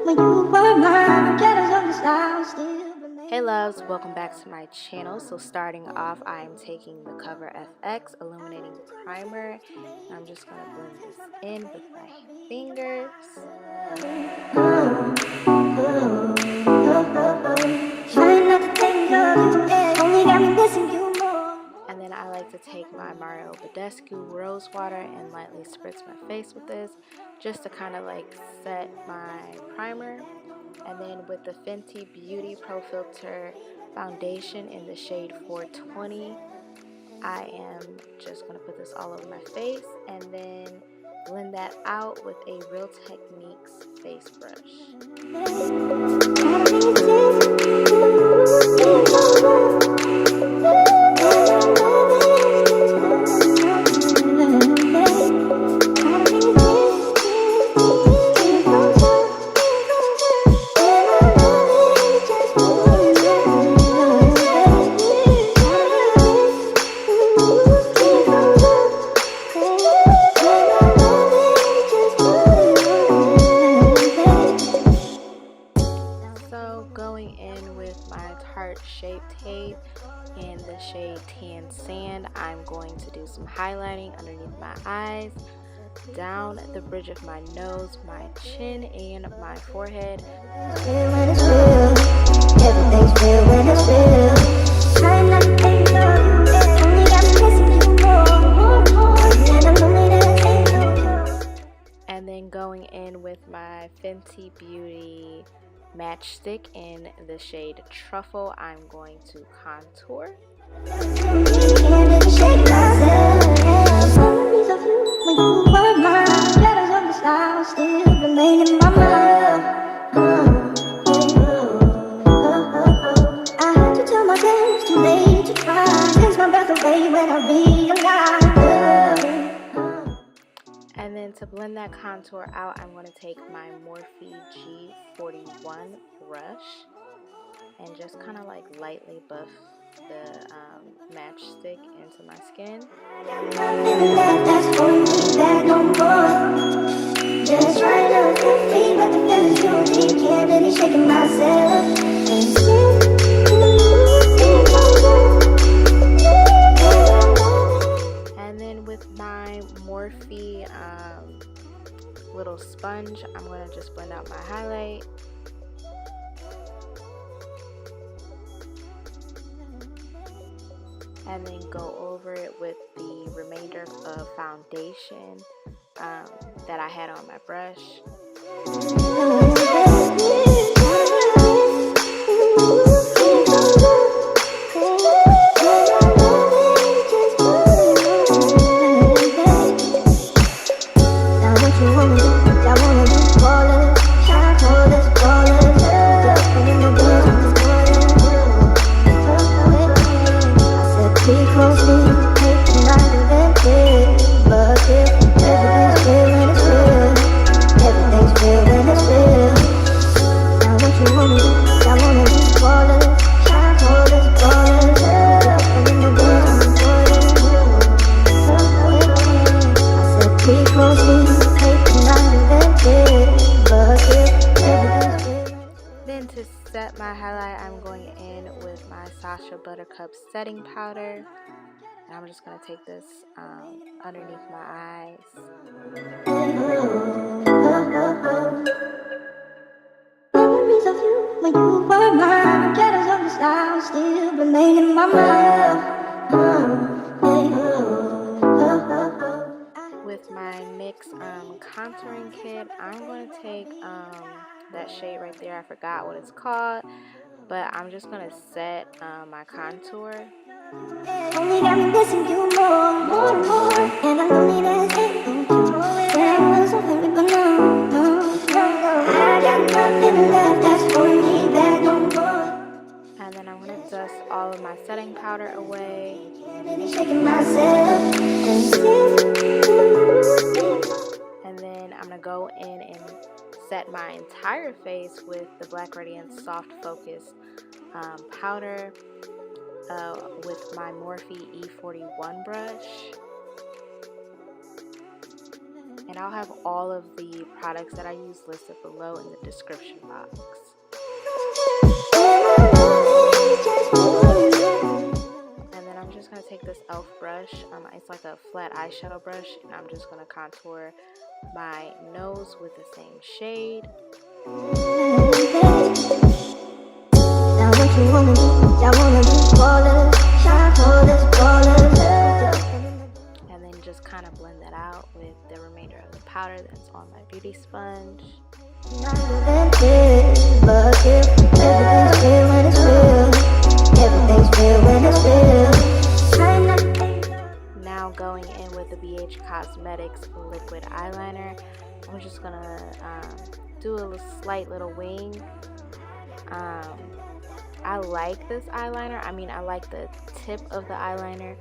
Hey loves, welcome back to my channel. So starting off, I am taking the Cover FX Illuminating Primer. And I'm just going to blend this in with my fingers. And then I like to take my Badescu Rosewater and lightly spritz my face with this, just to kind of like set my primer. And then with the Fenty Beauty Pro Filt'r foundation in the shade 420, I am just going to put this all over my face and then blend that out with a Real Techniques face brush. Going in with my Tarte Shape Tape in the shade Tan Sand, I'm going to do some highlighting underneath my eyes, down the bridge of my nose, my chin, and my forehead. And then going in with my Fenty Beauty Matchstick in the shade Truffle, I'm going to contour. And then to blend that contour out, I'm going to take my Morphe G41 brush and just kind of like lightly buff the matchstick into my skin. And then with my Morphe little sponge, I'm going to just blend out my highlight. And then go over it with the remainder of foundation that I had on my brush. Then to set my highlight, I'm going in with my Sacha Buttercup setting powder. And I'm just going to take this underneath my eyes. Memories of you when you were mine, shadows of the style still remain in my mind. With my NYX contouring kit, I'm going to take that shade right there. I forgot what it's called, but I'm just going to set my contour. Only got me missing you more and more, and I loneliness ain't no cure. There was a very no. I got nothing left that's holding me back no more. And then I'm gonna dust all of my setting powder away. And then I'm gonna go in and set my entire face with the Black Radiance Soft Focus powder. With my Morphe E41 brush, And I'll have all of the products that I use listed below in the description box. And then I'm just going to take this e.l.f. brush. It's like a flat eyeshadow brush, and I'm just going to contour my nose with the same shade. And then just kind of blend that out with the remainder of the powder that's on my beauty sponge. Now going in with the BH Cosmetics liquid eyeliner, I'm just gonna do a slight little wing. I like this eyeliner. I mean, I like the tip of the eyeliner,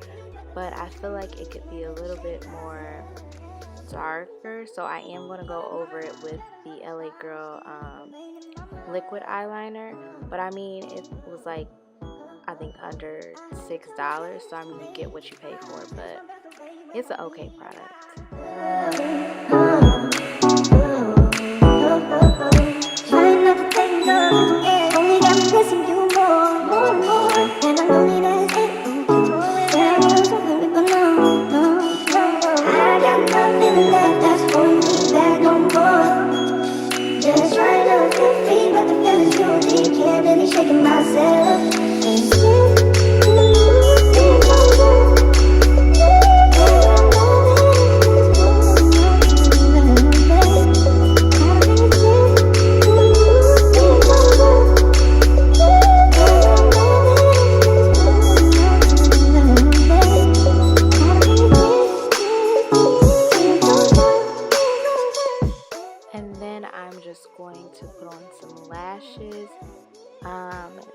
but I feel like it could be a little bit more darker, so I am going to go over it with the LA Girl liquid eyeliner. But I mean, it was like, I think under $6, so I mean, you get what you pay for, but it's an okay product.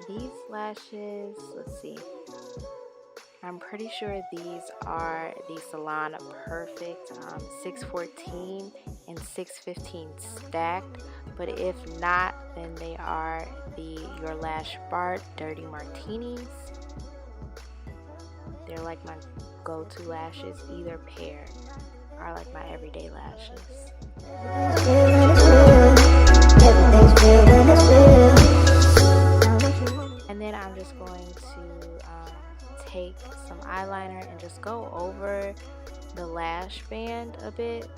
These lashes, let's see, I'm pretty sure these are the Salon Perfect 614 and 615 stacked, but if not, then they are the Your Lash Bar Dirty Martinis. They're like my go-to lashes. Either pair are like my everyday lashes. And then I'm just going to take some eyeliner and just go over the lash band a bit.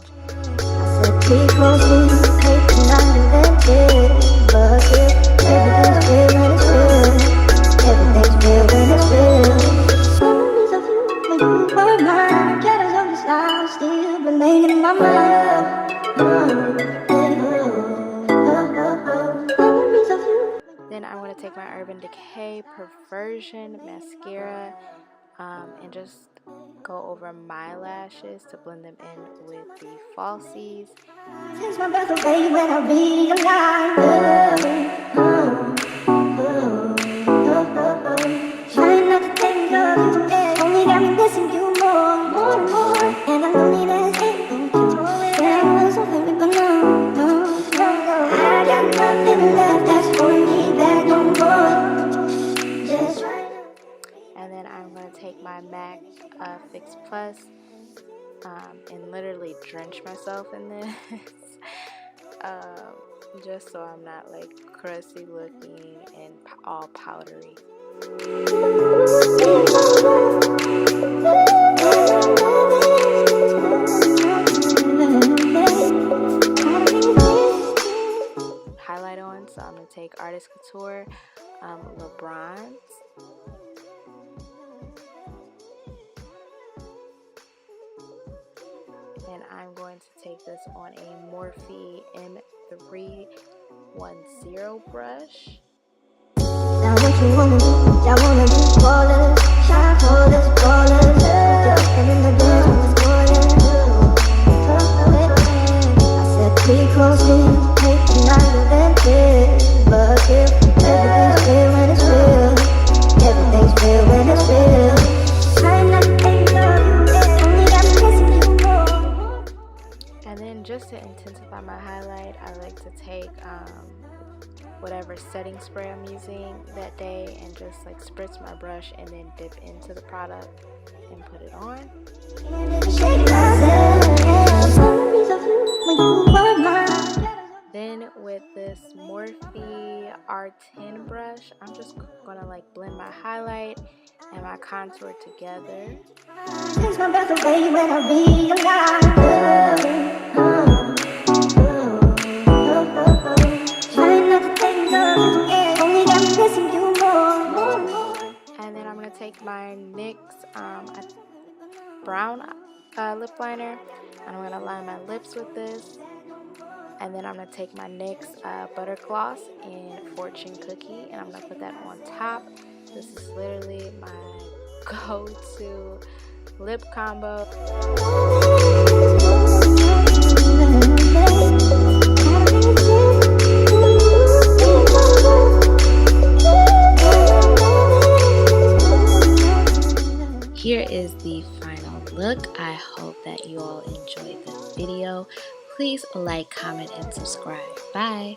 Then I'm going to take my Urban Decay Perversion mascara and just go over my lashes to blend them in with the falsies. Takes my breath away when I realize trying not to think of you, only got me missing you more and more, and I loneliness ain't no cure. There was something, but no, I got nothing left that's holding me back no more. Just right now. And then I'm gonna take my MAC Fix Plus and literally drench myself in this, just so I'm not like crusty looking and all powdery. Highlight on, so I'm gonna take Artist Couture LaBronze. And I'm going to take this on a Morphe M310 brush. Now what you wanna do? Y'all wanna do ballers, shine for this ballers, jumping in the dance, I said pretty closely, making nicer than this, but if everything's real when it's real, everything's real when it's real, trying not to think of you, only got me missing you more. And then just to intensify my highlight, I like to take whatever setting spray I'm using that day and just like spritz my brush and then dip into the product and put it on. Then with this Morphe R10 brush, I'm just gonna like blend my highlight and my contour together. And then I'm gonna take my NYX brown lip liner, and I'm gonna line my lips with this. And then I'm going to take my NYX Butter Gloss in Fortune Cookie, and I'm going to put that on top. This is literally my go-to lip combo. Here is the final look. I hope that you all enjoyed this video. Please like, comment, and subscribe. Bye!